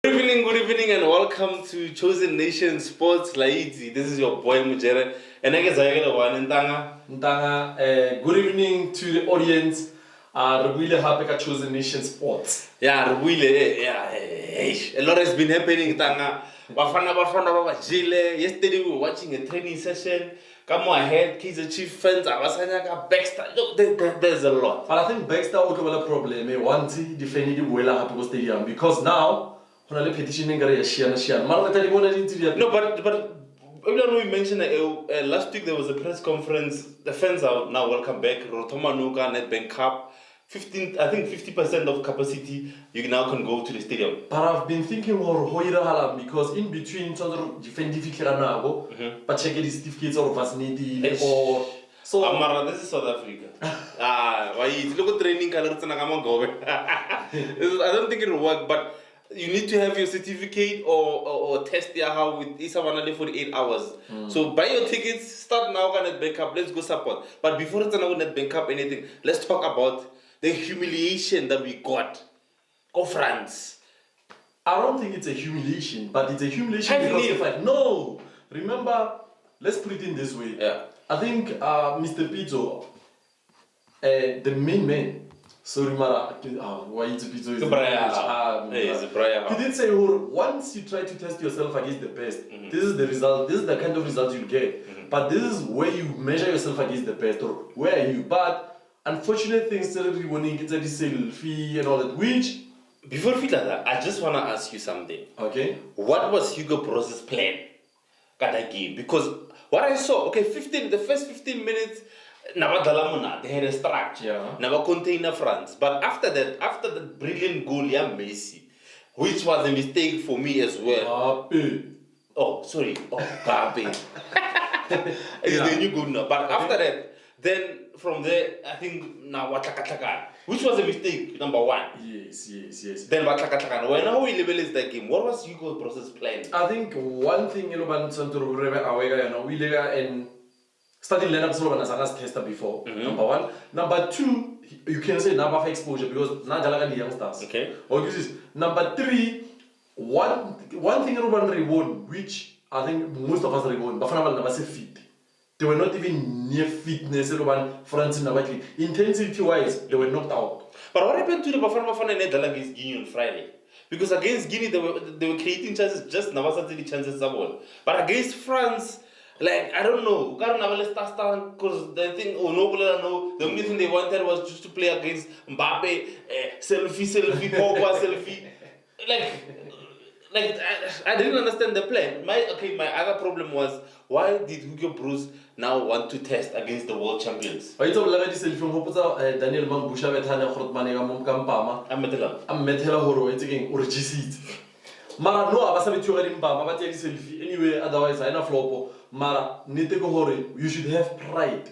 Good evening, and welcome to Chosen Nation Sports Laiti. This is your boy Mujere, and I guess I get one Ntanga, good evening to the audience. Really happy to Chosen Nation Sports. Yeah, really, a lot has been happening. Tanga, Bafana Bafana Jile. Yesterday we were watching a training session. Come on ahead, Kaiser Chief fans, Abasanya, Baxter. Look, there's a lot. But I think Baxter will have a problem. Once he defended the Wela Happy Stadium because now. No, but we mentioned last week there was a press conference. The fans are now welcome back. Rotoma Nuka Netbank Cup, 50% of capacity. You now can go to the stadium. But I've been thinking more because in between but check the certificates or vaccinated or so. Amara, this is South Africa. Why you look at training colors and I'm go. I don't think it will work, but. You need to have your certificate or test there how with Isavanale for 8 hours. So buy your tickets, start now at Bank Cup, let's go support. But before it's not Bank Cup anything, let's talk about the humiliation that we got of France. I don't think it's a humiliation, but it's a humiliation because of like no. Remember, let's put it in this way. Yeah. I think Mr. Pito, the main man. Sorry, Mara. Why is it Pito? He did say, once you try to test yourself against the best, this is the result. This is the kind of result you get. But this is where you measure yourself against the best, or where are you? But unfortunate things, celebrity winning, it's a selfie and all that. Which before we like that, I just wanna ask you something. Okay. What was Hugo Bross's plan? That game? Because what I saw, the first 15 minutes. They had a structure, never container France. But after the brilliant goal, Messi, which was a mistake for me as well. Gabi. Gabi. It's the new goal now. But after that, then from there, I think now Watlaka, which was a mistake, number one. Yes. Then Watlaka. When how we level is that game? What was Hugo Bross's plan? I think one thing we and starting lineups as tested before. Number one. Number two, you can say number of exposure because now the youngsters. Okay. Or this is number three. One thing everyone won, which I think most of us won, Bafana Bafana never say fit. They were not even near fitness. Everyone France in intensity wise, they were knocked out. But what happened to the Bafana Bafana Netherlands against Guinea on Friday? Because against Guinea they were creating chances, just never started chances at all. But against France. Like, I don't know, because they think, the only thing they wanted was just to play against Mbappe, selfie, Pogba, selfie. Like I didn't understand the plan. My other problem was, why did Hugo Broos now want to test against the world champions? Daniel Mangusha Mara no abasabi tugaring ba mabati ya selfie anyway otherwise I na flopo mara niteko hore you should have pride.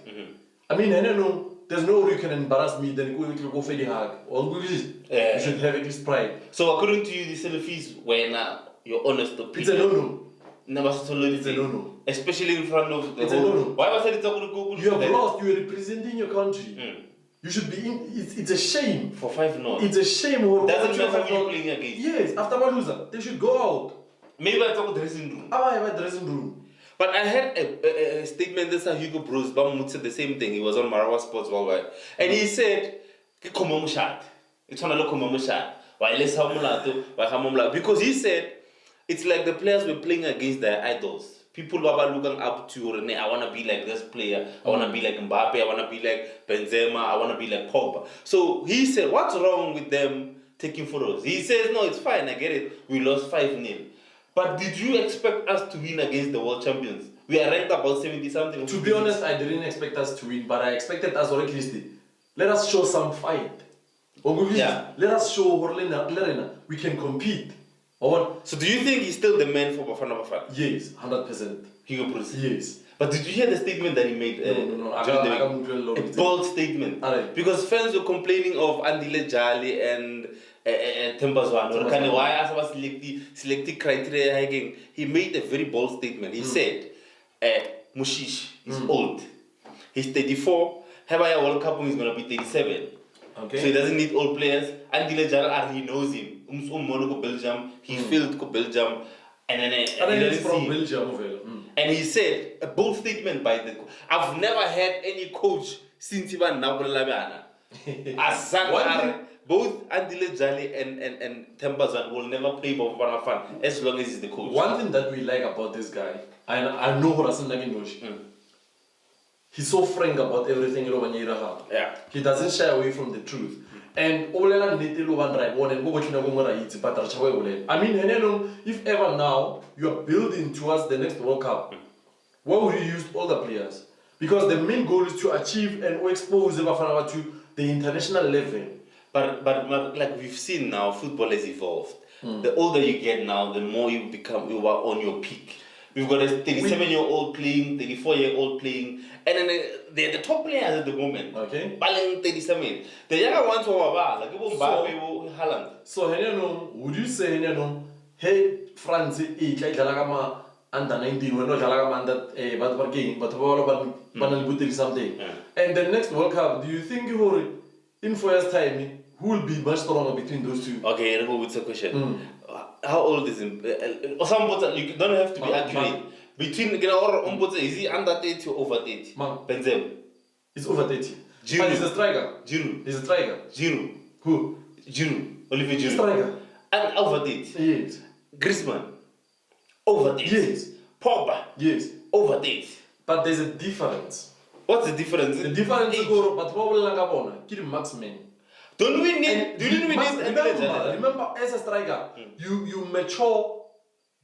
I mean there's no way you can embarrass me then go for the hug or you should have at least pride. So according to you the selfies were your honest opinion? It's a no-no. Never solid. It's a no-no. Especially in front of the it's whole. A no-no. Why was it go? You have lost, you are representing your country. You should be in. It's a shame. For 5-0. It's a shame. Doesn't matter who you're playing against. Yes, after one loser, they should go out. Maybe I talk dressing room. Dressing room. But I had a statement that Hugo Broos said the same thing. He was on Marawa Sports Worldwide. And he said, because he said, it's like the players were playing against their idols. People who are looking up to, I want to be like this player, I want to be like Mbappe, I want to be like Benzema, I want to be like Pogba. So he said, what's wrong with them taking photos? He says, no, it's fine, I get it. We lost 5-0. But did you expect us to win against the world champions? We are ranked about 70-something. To be honest, I didn't expect us to win, but I expected us or at least let us show some fight. Let us show we can compete. So do you think he's still the man for Bafana Bafana? Yes, 100%. Hugo Broos? Yes. But did you hear the statement that he made? No. A bold statement. Because fans were complaining of Andile Jali and Tembazwan. Why as was selecting criteria hiking? He made a very bold statement. He said, Mushish is old. He's 34. Have I a World Cup when he's going to be 37. Okay. So he doesn't need old players. Andile Jali, he knows him. Monaco Belgium, he failed to Belgium, and then He's from Belgium. and he said a bold statement by the I've never had any coach since even now both Andile Jali and Tembazan will never play for Bafana Bafana as long as he's the coach. One thing that we like about this guy, and I know Horasan Naginosh, he's so frank about everything. Yeah. He doesn't shy away from the truth. And Olela Nitilo Van Rai, one and Bobachina Gomara, it's Patrachawe. I mean, if ever now you are building towards the next World Cup, why would you use all the players? Because the main goal is to achieve and expose the Bafana to the international level. But like we've seen now, football has evolved. The older you get now, the more you are on your peak. We've got a 37-year-old playing, 34-year-old playing, and then they're the top players at the moment. Okay. Baling 37. The younger ones who are like Mbappe, Haaland. So, would you say, hey, France, under 19, we're not under something. And the next World Cup, do you think in 4 years' time, who will be much stronger between those two? Okay, let me go with the question. How old is him? You don't have to be accurate. Between is he under 30 or over 30? Benzema. He's over 30. Giroud. But he's a striker. Giroud. He's a striker. Giroud. Who? Giroud. Olivier Giroud. Striker. And over 30. Yes. Griezmann. Over 30. Yes. Pogba. Yes. Over 30. But there's a difference. What's the difference? The difference is but probably Kiri Maxman. Don't we need remember as a striker, you mature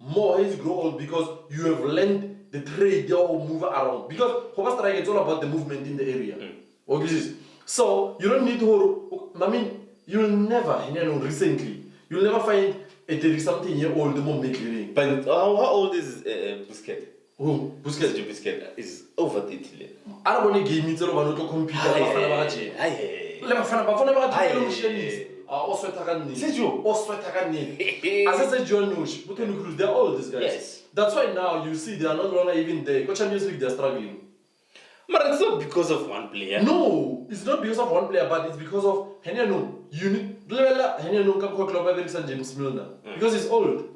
more as you grow old because you have learned the trade or move around. Because for striker it's all about the movement in the area. Okay. So you don't need to you'll never recently you'll never find a 30-something-year-old moment. But how old is Busquets? Who? Busquets is over 30. I don't want to give me to compete. They're all these guys. Yes. That's why now you see they are not longer even there. Go Champions League, they're struggling. But it's not because of one player. No, it's not because of one player, but it's because of James Milner. Because he's old.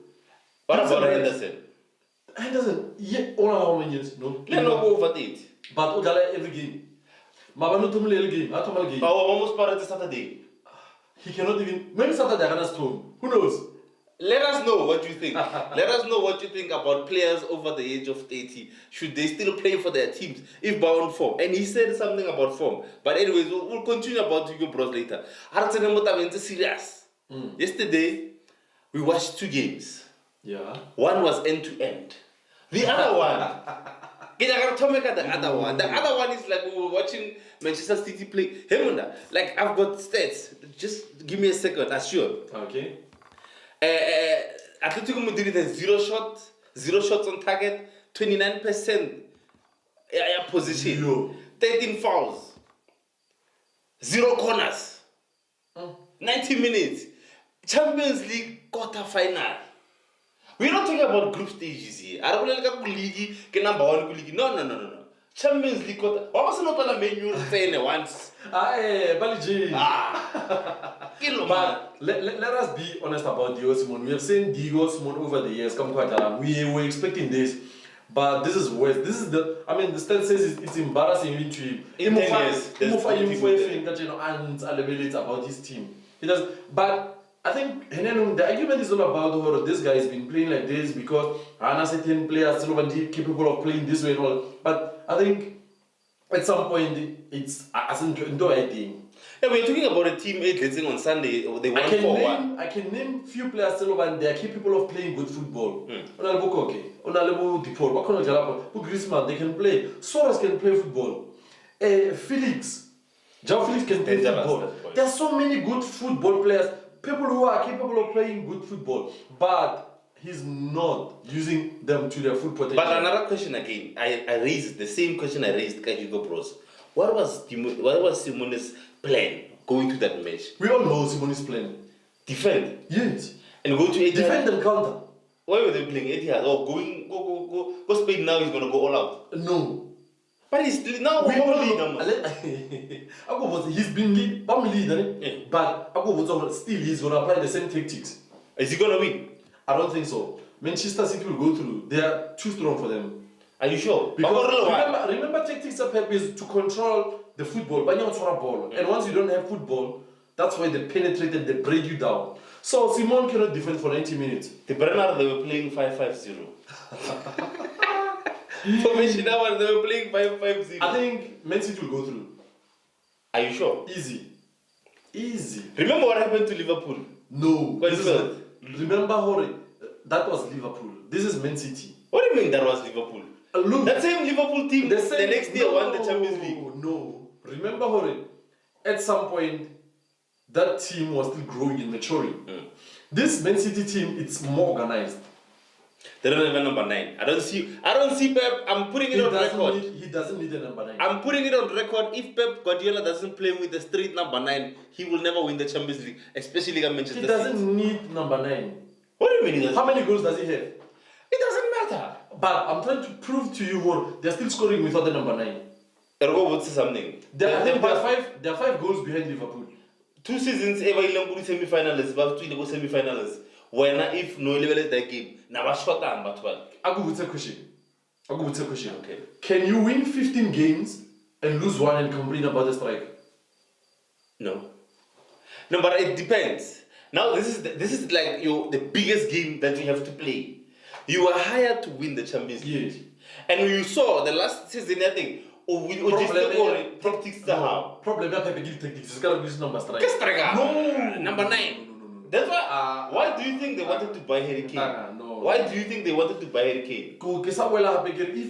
What about Henderson? Henderson, yeah, all how many years? No. They're not over 30. But every game. Game. Almost part Saturday. He cannot even. Maybe Saturday against home. Who knows? Let us know what you think. Let us know what you think about players over the age of 30. Should they still play for their teams if bound form? And he said something about form. But anyways, we'll continue about Hugo Bros later. It's serious. Yesterday, we watched 2 games. Yeah. One was end to end. The other one. The other one is like we were watching Manchester City play. Hey, like I've got stats. Just give me a second. Assure. Okay. Atletico Madrid has 0 shots on target, 29% position, 13 fouls, 0 corners, 90 minutes, Champions League quarter final. We're not talking about group stages here. I don't know league, number 1 league. No. Champions League quarter. Why was not all menu saying once? But let us be honest about Diego Simon. We have seen Diego Simon over the years come quite around. We were expecting this, but this is worse. This is the stat says it's embarrassing even to him. In 10 years, about his team. He does, but I think the argument is all about this guy has been playing like this because certain players still capable of playing this way and all. But I think at some point it's no idea. Yeah, we're talking about a team 8 let's say on Sunday. They won 4-1. I can name few players still and they are capable of playing good football. Griezmann, they can play. Suarez can play football. Felix can play football. There are so many good football players. People who are capable of playing good football, but he's not using them to their full potential. But another question again, I raised the same question I raised Hugo Bros. What was Simone's plan going to that match? We all know Simone's plan. Defend. Yes. And go to Etihad. Defend and counter. Why were they playing Etihad? Oh, go Spain now. He's gonna go all out. No. But he's now he's been leader, but still he's gonna apply the same tactics. Is he gonna win? I don't think so. Manchester City will go through. They are too strong for them. Are you sure? Because remember tactics of Pep is to control the football, but you don't throw a ball. And once you don't have football, that's why they penetrate and they break you down. So Simon cannot defend for 90 minutes. The Brenner, they were playing 5-5-0. Formation now, they were playing 5-5-0. I think Man City will go through. Are you sure? Easy. Remember what happened to Liverpool? No. Remember, Hori, that was Liverpool. This is Man City. What do you mean that was Liverpool? Look, that same Liverpool team the next year won the Champions League. No. Remember, Hori, at some point, that team was still growing and maturing. This Man City team, it's more organized. They don't have a number 9. I don't see Pep. I'm putting it on record. He doesn't need a number 9. I'm putting it on record. If Pep Guardiola doesn't play with the straight number 9, he will never win the Champions League, especially against Manchester City. He doesn't need number 9. What do you mean he doesn't? How many goals does he have? It doesn't matter. But I'm trying to prove to you, they're still scoring without the number 9. Ergo would say something. I think there are 5 goals behind Liverpool. 2 seasons ever in semi-finalists, but 2 semi-finalists. When if no level is that game, now I shot down but 12. I'll go with a question. Okay. Can you win 15 games and lose 1 and complain about the strike? No, but it depends. Now this is like the biggest game that you have to play. You are hired to win the Champions League. Yes. And you saw the last season, I think, tactics Problem is Pepe give tactics. It's got to use number strike. No, number 9. That's why. Why do you think they wanted to buy Harry Kane? No. Why do you think they wanted to buy Harry Kane? If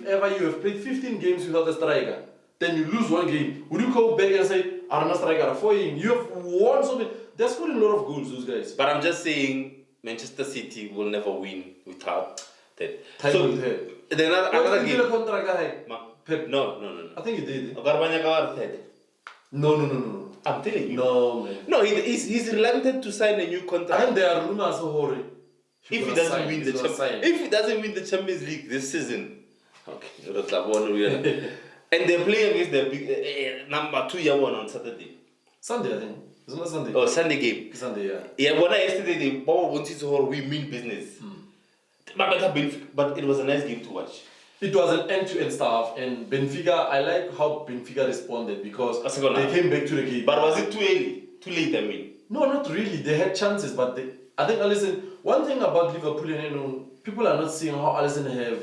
ever you have played 15 games without a striker, then you lose 1 game, would you go back and say, I'm not a striker for him? You have won so many. They're scoring a lot of goals, those guys. But I'm just saying, Manchester City will never win without that. Time will tell. Then another game. Pep. No. I think he did. No. I'm telling you. No, man. No, he's reluctant to sign a new contract. And there are rumors of Hori. If he doesn't win the Champions League this season, okay. And they're playing against the big number 2 year one on Saturday. Sunday, I think. Isn't that Sunday? Oh, Sunday game. Sunday, yeah. Yeah, when yesterday they wanted to hold we mean business. But it was a nice game to watch. It was an end-to-end stuff, and Benfica, I like how Benfica responded because they came back to the game. But was it too early? Too late, I mean? No, not really. They had chances, but I think Alisson, one thing about Liverpool, people are not seeing how Alisson have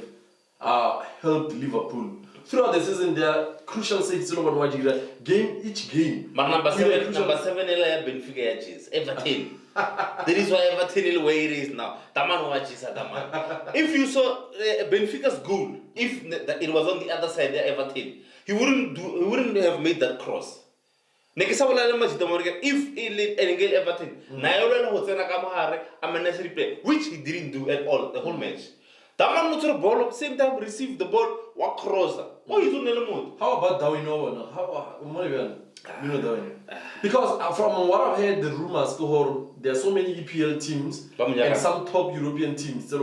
helped Liverpool. Throughout the season, there are crucial saves each game. But number 7 Benfica edges. Everton. That is why Everton where it is now. Taman watches Taman. If you saw Benfica's goal, if it was on the other side, there Everton, he wouldn't have made that cross. If he let engage Everton, which he didn't do at all the whole match. Taman not to the ball, same time received the ball, walk cross. How about Darwin? Because from what I've heard, the rumors, there are so many EPL teams and some top European teams. He's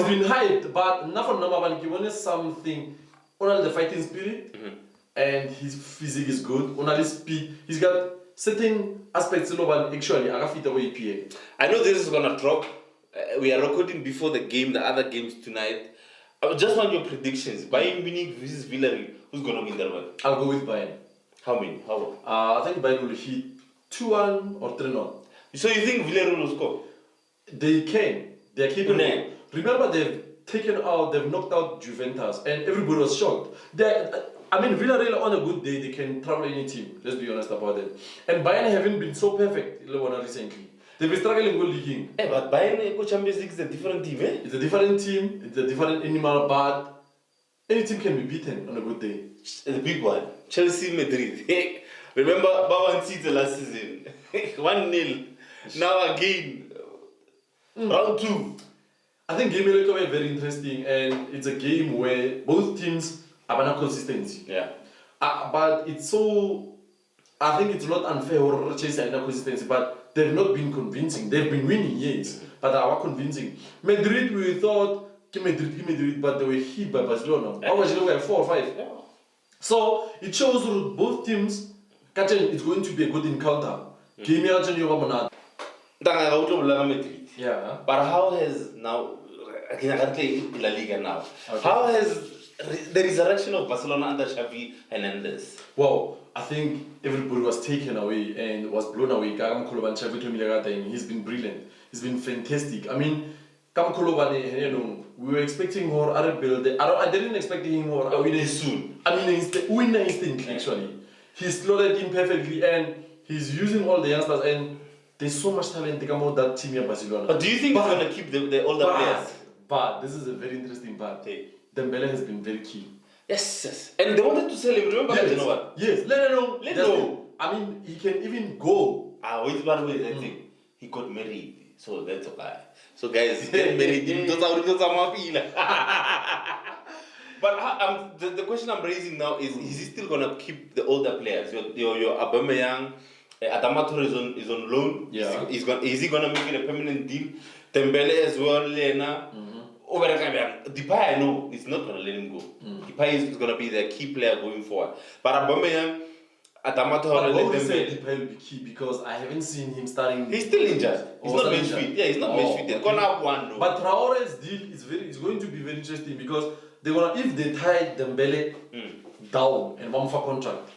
been hyped, but not for number one. He wanted something. Only the fighting spirit and his physique is good. Only speed. He's got certain aspects actually I fit away EPL. I know this is gonna drop. We are recording before the game, the other games tonight. I just want your predictions. Bayern Munich versus Villarreal. Who's gonna win that one? I'll go with Bayern. How many? How? I think Bayern will hit 2-1 or 3-0. So you think Villarreal will score? They can. They are capable. Remember, they've knocked out Juventus, and everybody was shocked. Villarreal on a good day, they can travel any team. Let's be honest about it. And Bayern haven't been so perfect recently. They've been struggling with leaguing. But Bayern Champions League is a different team, eh? It's a different team. It's a different animal, but any team can be beaten on a good day. The big one, Chelsea, Madrid. Remember Bawan City last season, 1-0. Now again, round 2. I think game will be very interesting, and it's a game where both teams have an consistency. Yeah. But it's so. I think it's not unfair or Chelsea have consistency, but they've not been convincing. They've been winning, yes, but they are convincing. Madrid, we thought. Madrid, but they were hit by Barcelona. Barcelona were 4 or 5. Yeah. So it shows both teams. It's going to be a good encounter. Yeah. But how has now, La Liga now, Okay. how has the resurrection of Barcelona under Xavi Hernandez? Well, I think everybody was taken away and was blown away. He's been brilliant. He's been fantastic. I mean, we were expecting more other build. I didn't expect him more. Soon. I mean, winner instinct actually. He slotted in perfectly and he's using all the youngsters and there's so much talent about that team in Barcelona. But do you think he's going to keep the older players? But this is a very interesting part. Dembele has been very key. Yes. And they wanted to sell him. Remember that? You know what? Yes. Let know. Know. I mean, he can even go. Wait, by the way, I think he got married. So that's okay. So guys, get married. But the question I'm raising now is he still gonna keep the older players? Your Aubameyang, Adama Traoré is on loan. Yeah. Is he gonna make it a permanent deal? Dembele as well, Lena. Depay, I know, is not gonna let him go. Depay is gonna be the key player going forward. But Aubameyang, Adama Traoré, I would say Depay will be key because I haven't seen him starting. He's still injured. He's not match fit. Yeah, he's not match fit. They're gonna have one though. But Traore's deal is going to be very interesting because if they tie Dembele down and one for contract,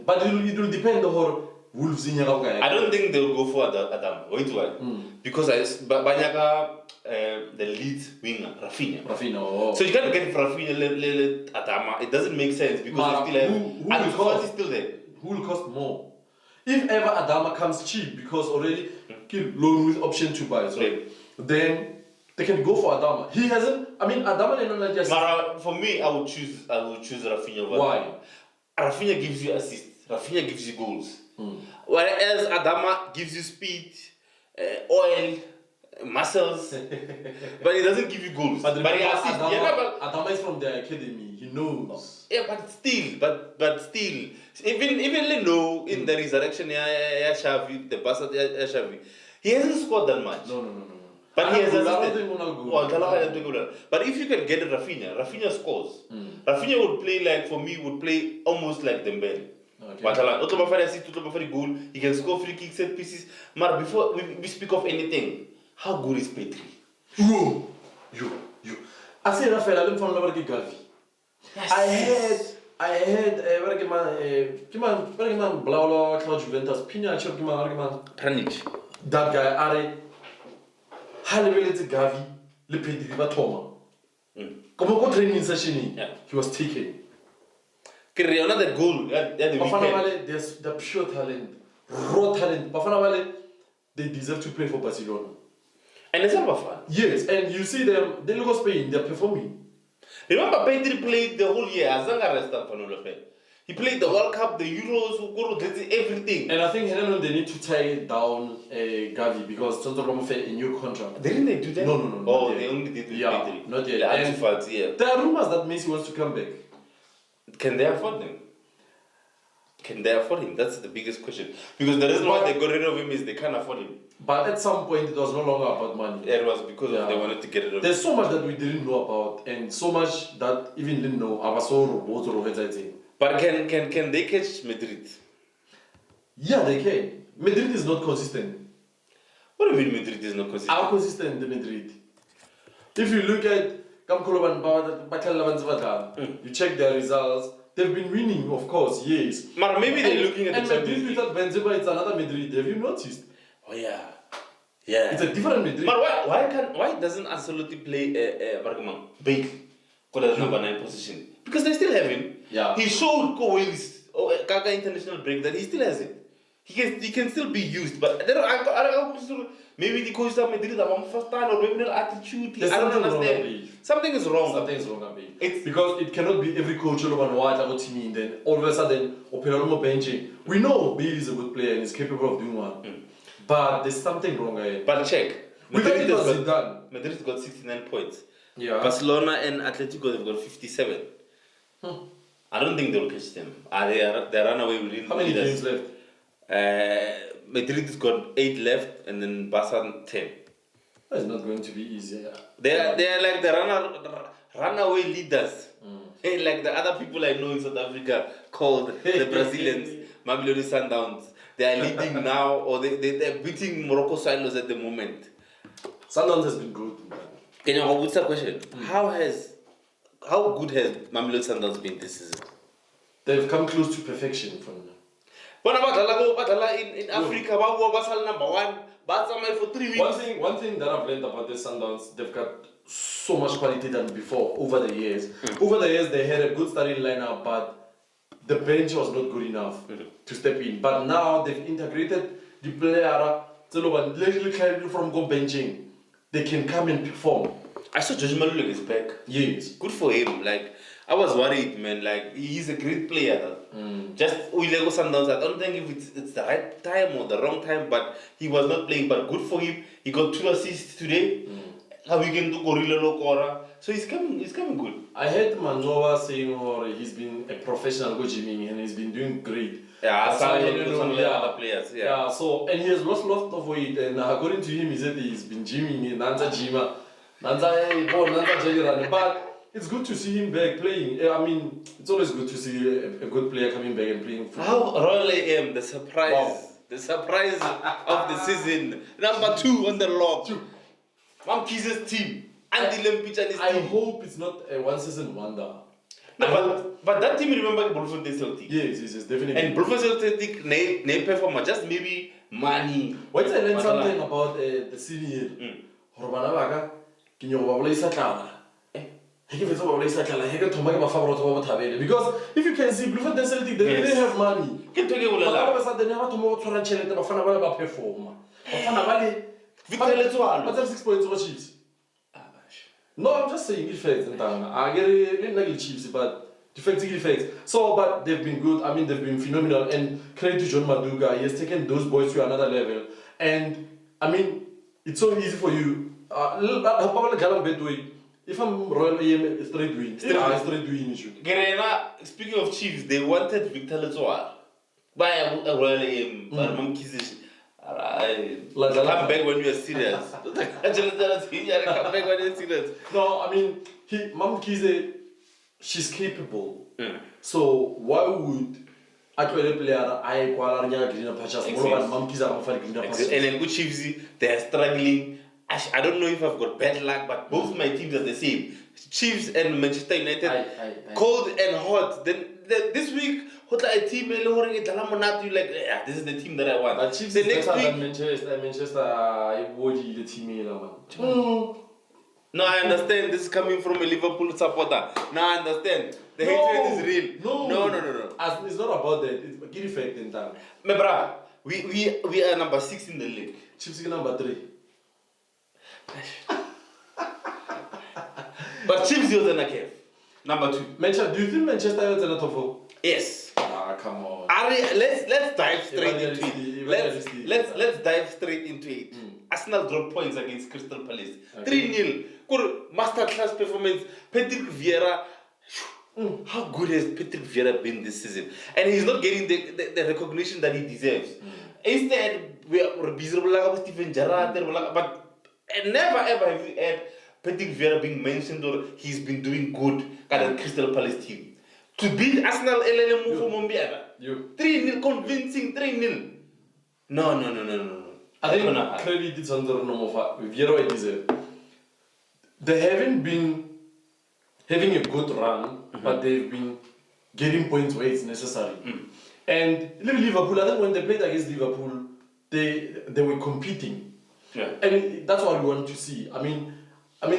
but it will depend on how Wolves in I don't think they'll go for Adam. Wait a while. Because Banyaga, the lead winger, Rafinha. So you can't get Rafinha, Adama. It doesn't make sense because they still have. And cost is still there. Who will cost more? If ever Adama comes cheap because already loan with option to buy, then they can go for Adama. He hasn't. I mean, Adama and not just. For me, I would choose Rafinha over Why? Adama. Rafinha gives you assists. Rafinha gives you goals. Whereas Adama gives you speed, oil, muscles, but he doesn't give you goals. But he assists. Adama is from the academy. He knows. Yeah, but still, even Leno in the resurrection, Xavi, the Barca, Xavi, he hasn't scored that much. No. But he has assisted. But if you can get Rafinha scores. Rafinha would play almost like Dembele. Okay. Goal. He can score free kicks, set pieces. But before we speak of anything, how good is Petri? You. I say Rafael, I don't follow Gavi. Yes. I had blah Claude Juventus, Pina Pjanic. That guy, Are Halibelete Gavi, Le Petri Batoma. Come training session, he was taken. Another goal at the weekend. There's the pure talent, raw talent. Bafana they deserve to play for Barcelona. And it's not Bafana. Yes, and you see them, they look at Spain, they're performing. Remember, Pedri played the whole year as Zanga. He played the World Cup, the Euros, everything. And I think they need to tie down Gavi because Tonto a new contract. Didn't they do that? No. Oh, they only did with Pedri. Not yet. There are rumors that Messi wants to come back. Can they afford him? That's the biggest question. Because the reason why they got rid of him is they can't afford him. But at some point, it was no longer about money. It was because they wanted to get rid of him. There's so much that we didn't know about, and so much that even didn't know. I was so robots. But can they catch Madrid? Yeah, they can. Madrid is not consistent. What do you mean Madrid is not consistent? How consistent the Madrid? If you look at you check their results, they've been winning, of course, yes. But maybe they're looking at the Madrid without Benzema, it's another Madrid. Have you noticed? Oh yeah. It's a different Madrid. But why doesn't Ancelotti play Bale for the number 9 position? Because they still have him. Yeah. He showed Kaka international break that he still has it. He can still be used, but maybe the coach of Madrid have first time or maybe attitude. I don't understand. Something is wrong. It's because it cannot be every coach and then all of a sudden benching. We know Bale is a good player and is capable of doing one. But there's something wrong here. But check. Madrid got 69 points. Yeah. Barcelona and Atletico have got 57. I don't think they'll catch them. They run away within. How many games left? Madrid's got 8 left and then Barca 10. It's not going to be easy. They are like the runaway leaders. Like the other people I know in South Africa called the Brazilians, Mamelodi Sundowns. they are leading now, or they're beating Morocco Silos at the moment. Sundowns has been good. Can you what's the question? How good has Mamelodi Sundowns been this season? They've come close to perfection for now. When about in Africa, Basal number one, Basal for 3 weeks. One thing that I've learned about the Sundowns, they've got so much quality than before over the years. Over the years, they had a good starting lineup, but the bench was not good enough to step in. But now they've integrated the player from go benching. They can come and perform. I saw George Malulek is back. Yes. Good for him. Like, I was worried, man. Like, he's a great player. Just Uilego Sundowns, I don't think if it's the right time or the wrong time, but he was not playing. But good for him. He got 2 assists today. How we can do Gorilla Lokora. So he's coming good. I heard Manova saying he's been a professional go gymming and he's been doing great. Yeah, some other players. Yeah, so and he has lost a lot of weight, and according to him, he said he's been gymming in Nanza Jima. But it's good to see him back playing. I mean, it's always good to see a good player coming back and playing football. How Royal AM, the surprise. Wow. The surprise of the season. Number 2 on the log. Mamki's team. Andy Lempic and his team. I hope it's not a one-season wonder. No, but that team, remember Bloemfontein Celtic? Yes, definitely. And Bloemfontein Celtic, they perform just maybe money. Once I learned something about the senior, because if you can see, Bloemfontein Celtic, they really have money. What's 6 points over Chiefs? No, I'm just saying effects. I get it, Chiefs, but defensive effects. So, but they've been good. I mean, they've been phenomenal. And credit to John Maduga, he has taken those boys to another level. And I mean, it's so easy for you. If I'm Royal AM, straight win. Straight win issue. Speaking of Chiefs, they wanted Victor Letoile by a Royal AM, but come back when you're serious. Come back when you're serious. No, I mean, Mam Kize, she's capable. So why would I play a player I qualify greener patches? And then good Chiefs, they're struggling. I don't know if I've got bad luck, but both my teams are the same. Chiefs and Manchester United, cold and hot. Then this week, a team you like, yeah, this is the team that I want. But Chiefs the next week, Manchester, I body the team. No, I understand. This is coming from a Liverpool supporter. Now I understand. The hatred is real. No. It's not about that. It's a good effect in time. My brother, we are number 6 in the league. Chiefs is number 3. But Chiefs is in a cave. Number 2. Do you think Manchester is in a top 4? Yes. Come on. Let's dive straight into it. Let's dive straight into it. Arsenal dropped points against Crystal Palace. 3-0. Masterclass performance. Patrick Vieira. How good has Patrick Vieira been this season? And he's not getting the recognition that he deserves. Instead, we are busy with Steven Gerrard, but never ever have we had Patrick Vieira being mentioned or he's been doing good at the Crystal Palace team. To beat Arsenal, LLM for Mombiara. 3-0, convincing 3-0. No. I think credit is under Nomofa. Vieira deserve. They haven't been having a good run, but they've been getting points where it's necessary. And Liverpool, I think when they played against Liverpool, they were competing. Yeah. And that's what we want to see. I mean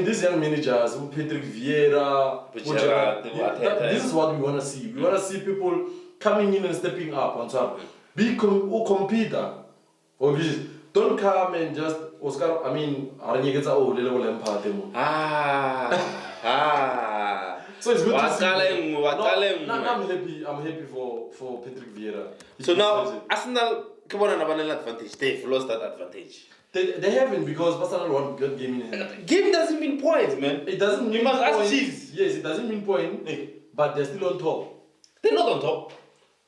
these young managers, Patrick Vieira, this is what we want to see. We want to see people coming in and stepping up on top. Be compete. Don't come and just Oscar. So it's good to see. I'm happy for Patrick Vieira. So now Arsenal come on an advantage. They've lost that advantage. They haven't, because Barcelona won good game in hand. Game doesn't mean points, man. It doesn't mean you must points. ask Chiefs. Yes, it doesn't mean point, but they're still on top. They're not on top.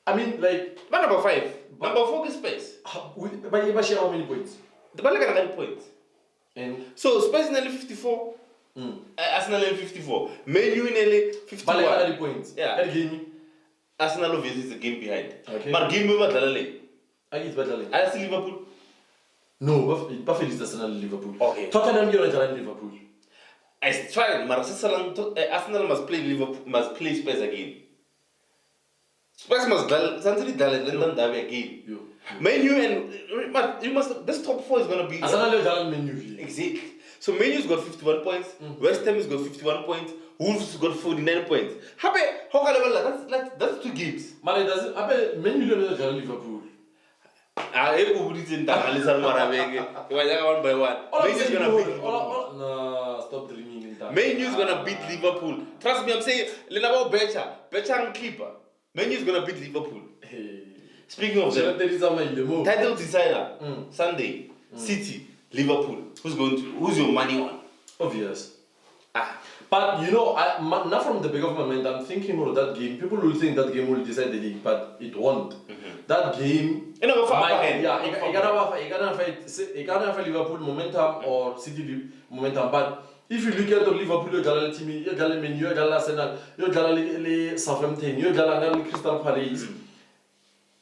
I mean, like... But number 5. Number 4 is Spurs. But you share how many points? The Bala got 9 points. And so Spurs nearly 54. Arsenal nearly 54. Man U nearly 51. Bala got 9 points. Yeah. Game. Arsenal obviously is a game behind. Okay. But game over Dalale. I get better. I see Liverpool. No, Buffalo is Arsenal Liverpool. Okay. Tottenham you're Liverpool. It's fine, but Arsenal must play Liverpool, must play Spurs again. Spurs must London derby again. Man U and you must. This top 4 is gonna be Arsenal you're Man U. exactly. So Man U's got 51 points. West Ham has got 51 points. Wolves has got 49 points. How that's 2 games. Man, it doesn't. I bet Man U you're Liverpool. Everybody's in Tangalisa Marabege. One by one. Man U's gonna beat Liverpool. Nah, stop dreaming in that. Man U's gonna beat Liverpool. Trust me, I'm saying Lenabo Becha and Keeper. Man U's gonna beat Liverpool. Hey. Speaking of them, that, title decider Sunday, City, Liverpool. Who's your money on? obvious. Ah. But you know, not from the back of my mind, I'm thinking of that game. People will think that game will decide the league, but it won't. That game, You know, it can have Liverpool momentum or City momentum. But if you look at the Liverpool, you're going to team, you're going to you're going to Arsenal, you're going to Southampton, you're going to Crystal Palace.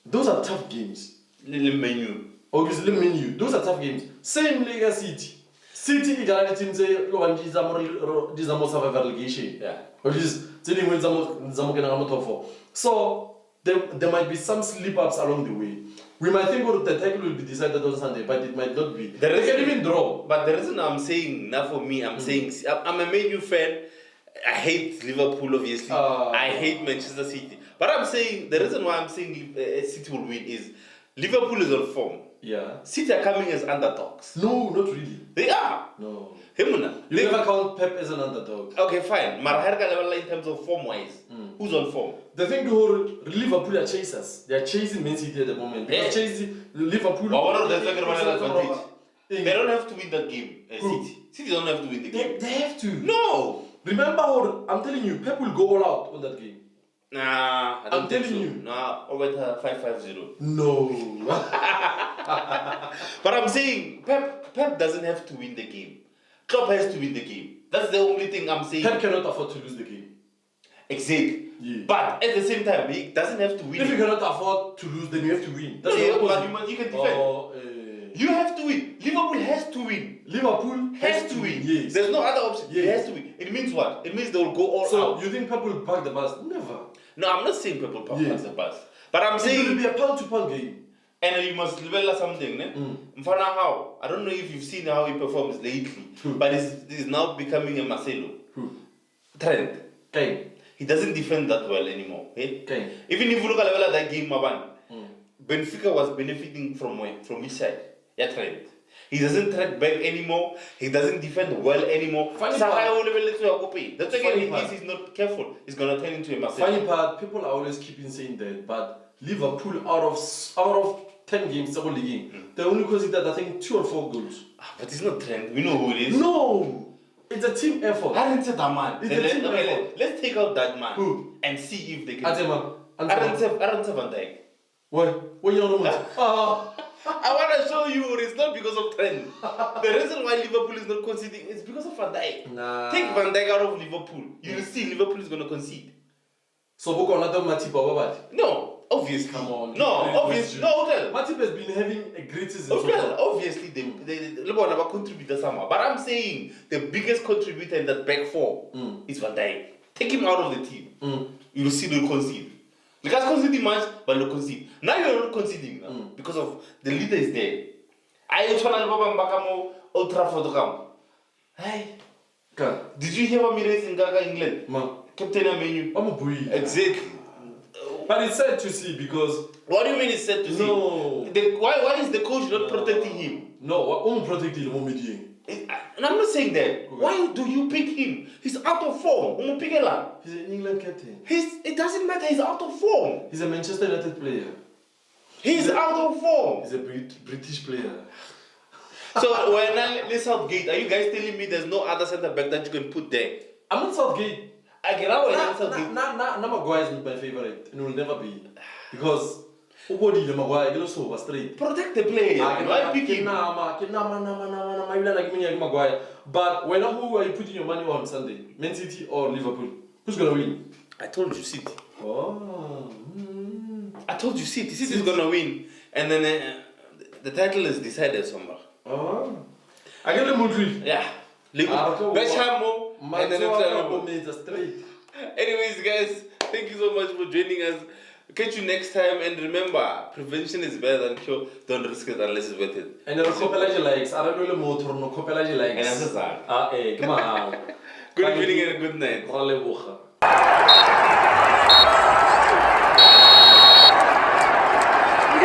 Those are tough games. Little menu. Obviously, menu. Those are tough games. Same league as City. City is going to team say, "Lo banji zamo survive relegation." Yeah. Which is telling when zamo kena top 4. So there might be some slip ups along the way. We might think the title will be decided on Sunday, but it might not be. They can even draw. But the reason I'm saying, not for me, I'm saying I'm a Man U fan. I hate Liverpool, obviously. I hate Manchester City. But I'm saying the reason why I'm saying City will win is Liverpool is on form. Yeah. City are coming as underdogs. No, not really. They are. No. Himuna. You never count Pep as an underdog. Okay, fine. Marherga level in terms of form wise. Who's on form? The thing who Liverpool are chasers. They are chasing Man City at the moment. They are chasing Liverpool. But what are they talking about advantage? They don't have to win that game. City. City don't have to win the game. They have to. No. Remember, I'm telling you, Pep will go all out on that game. Nah, I don't I'm think telling so. you. Nah, over 5-5-0. No. But I'm saying Pep doesn't have to win the game. Klopp has to win the game. That's the only thing I'm saying. Pep cannot afford to lose the game. Exactly. Yeah. But at the same time, he doesn't have to win. If you cannot afford to lose, then you have to win. That's Yeah, the but opposite. you can defend. Oh, You have to win. Liverpool has to win. Liverpool Has to win. Yes. There's no other option. He Yes. has to win. It means what? It means they will go all So out. you think Pep will back the bus? Never. No, I'm not saying people pass Yeah. the bus. But I'm It will saying, be a pound-to-pound game. and you must level something. Ne? Mfana how? I don't know if you've seen how he performs lately. Who? But he's now becoming a Marcelo. Who? Trent. Kane. He doesn't defend that well anymore. Eh? Kane. Even if you look at level of that game, Maban, Benfica was benefiting from where? From which side? Yeah, Trent. He doesn't track back anymore. He doesn't defend well anymore. Funny That's part. why if he's not careful, he's gonna turn into a Marcelo. Funny part, people are always keeping saying that, but Liverpool out of 10 games, double the game, they only considered I think 2 or 4 goals. But it's not Trent. We know who it is. No, it's a team effort. I didn't say that man. It's a team effort. Let's take out that man. Who? And see if they can. Azema. I don't say Van Dijk. What you on I want to show you it's not because of Trent. The reason why Liverpool is not conceding is because of Van Dijk. Nah. Take Van Dijk out of Liverpool. You will see Liverpool is going to concede. So Boko another Matip Babadi. No, obviously. Come on. No, obviously. No, okay. Matip has been having a great season. Okay, obviously they never contributed somehow. But I'm saying the biggest contributor in that back 4 is Van Dijk. Take him out of the team. You will see they'll concede. You guys concede much, but they'll concede. Now you're not conceding now because of the leader is there. I just want to Old Trafford to come. Hey, did you hear what Mires in Gaga England? Man, Captain Menu. I'm a boy. Exactly. But it's sad to see because. What do you mean it's sad to see? No. Why is the coach not protecting him? No, I'm protecting him. And I'm not saying that. Okay. Why do you pick him? He's out of form. He's an England captain. It doesn't matter. He's out of form. He's a Manchester United player. He's out of form. He's a British player. So when I Southgate, are you guys telling me there's no other centre back that you can put there? I'm not Southgate. I get out of Southgate. Maguire is my favorite, and will never be because Maguire was straight. Protect the player. Why pick him? Maguire. But who are you putting your money on Sunday? Man City or Liverpool? Who's gonna win? I told you City. Oh. I told you City. City's gonna win. And then the title is decided somewhere. Oh. I get the mood. Yeah. Beshamo. And then straight. anyways, guys, thank you so much for joining us. Catch you next time, and remember, prevention is better than cure. Don't risk it unless it's worth it. And then copy likes. I don't know the motor. No copy likes. And that's Come on. good evening and good night.